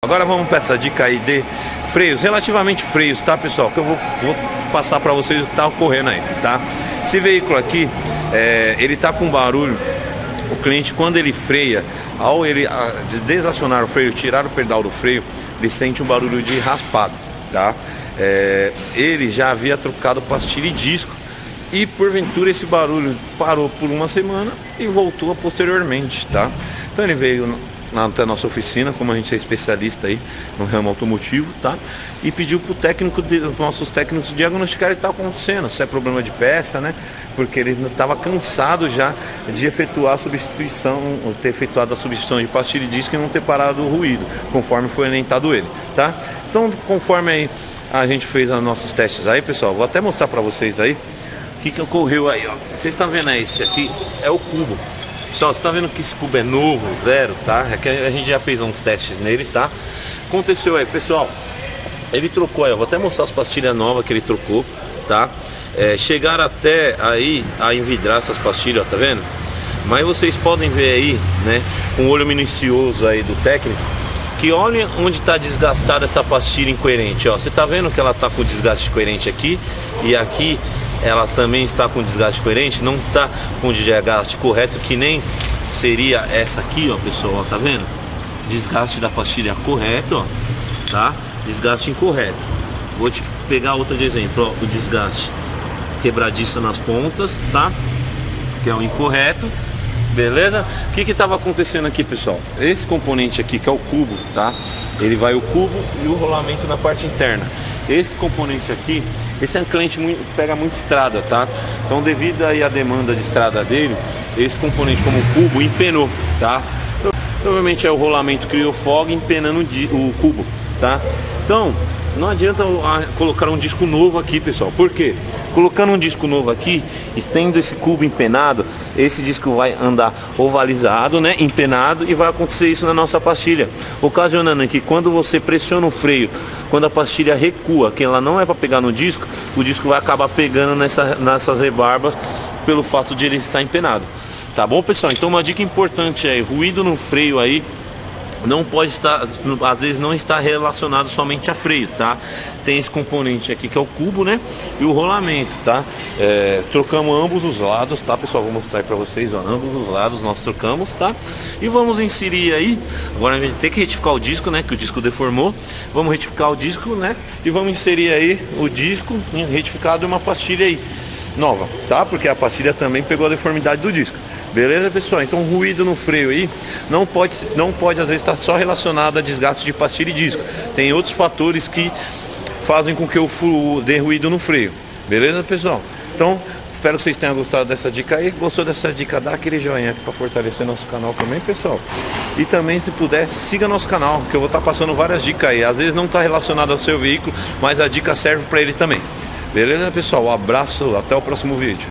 Agora vamos para essa dica aí de freios, relativamente freios, tá, pessoal? Que eu vou passar para vocês o que tá ocorrendo aí, tá? Esse veículo aqui, ele tá com barulho. O cliente, quando ele freia, ao ele desacionar o freio, tirar o pedal do freio, ele sente um barulho de raspado, tá? Ele já havia trocado pastilha e disco, e porventura esse barulho parou por uma semana e voltou posteriormente, tá? Então ele veio até a nossa oficina, como a gente é especialista aí no ramo automotivo, tá? E pediu para o técnico, nossos técnicos diagnosticar o que está acontecendo, se é problema de peça, né? Porque ele estava cansado já de efetuar a substituição, ter efetuado a substituição de pastilha e disco e não ter parado o ruído, conforme foi orientado ele, tá? Então, conforme aí a gente fez os nossos testes aí, pessoal, vou até mostrar para vocês aí o que ocorreu aí, ó. Vocês estão vendo aí, esse aqui é o cubo. Pessoal, você está vendo que esse cubo é novo, zero, tá? É que a gente já fez uns testes nele, tá? Aconteceu aí, pessoal, ele trocou aí, eu vou até mostrar as pastilhas novas que ele trocou, tá? Chegaram até aí a envidrar essas pastilhas, ó, tá vendo? Mas vocês podem ver aí, né, com o olho minucioso aí do técnico, que olha onde está desgastada essa pastilha incoerente, ó. Você tá vendo que ela tá com desgaste coerente aqui, e aqui ela também está com desgaste coerente, não está com desgaste correto, que nem seria essa aqui, ó, pessoal, ó, tá vendo? Desgaste da pastilha correto, ó, tá? Desgaste incorreto. Vou te pegar outra de exemplo, ó, o desgaste quebradiça nas pontas, tá? Que é o incorreto, beleza? O que estava acontecendo aqui, pessoal? Esse componente aqui, que é o cubo, tá? Ele vai o cubo e o rolamento na parte interna. Esse componente aqui, esse é um cliente pega muito estrada, tá? Então, devido aí à demanda de estrada dele, esse componente como o cubo empenou, tá? Provavelmente é o rolamento criou folga empenando o cubo, tá? Então, não adianta colocar um disco novo aqui, pessoal. Por quê? Colocando um disco novo aqui, estendo esse cubo empenado, esse disco vai andar ovalizado, né, empenado, e vai acontecer isso na nossa pastilha, ocasionando que quando você pressiona o freio, quando a pastilha recua, que ela não é para pegar no disco, o disco vai acabar pegando nessas rebarbas pelo fato de ele estar empenado. Tá bom, pessoal? Então uma dica importante é ruído no freio aí. Não pode estar, às vezes não está relacionado somente a freio, tá? Tem esse componente aqui que é o cubo, né? E o rolamento, tá? Trocamos ambos os lados, tá, pessoal? Vou mostrar aí pra vocês, ó. Ambos os lados nós trocamos, tá? E vamos inserir aí. Agora a gente tem que retificar o disco, né? Que o disco deformou. Vamos retificar o disco, né? E vamos inserir aí o disco retificado e uma pastilha aí nova, tá? Porque a pastilha também pegou a deformidade do disco. Beleza, pessoal? Então ruído no freio aí não pode às vezes estar só relacionado a desgaste de pastilha e disco. Tem outros fatores que fazem com que eu dê ruído no freio. Beleza, pessoal? Então, espero que vocês tenham gostado dessa dica aí. Gostou dessa dica? Dá aquele joinha aqui para fortalecer nosso canal também, pessoal. E também, se puder, siga nosso canal, que eu vou estar passando várias dicas aí. Às vezes não está relacionado ao seu veículo, mas a dica serve para ele também. Beleza, pessoal? Um abraço, até o próximo vídeo.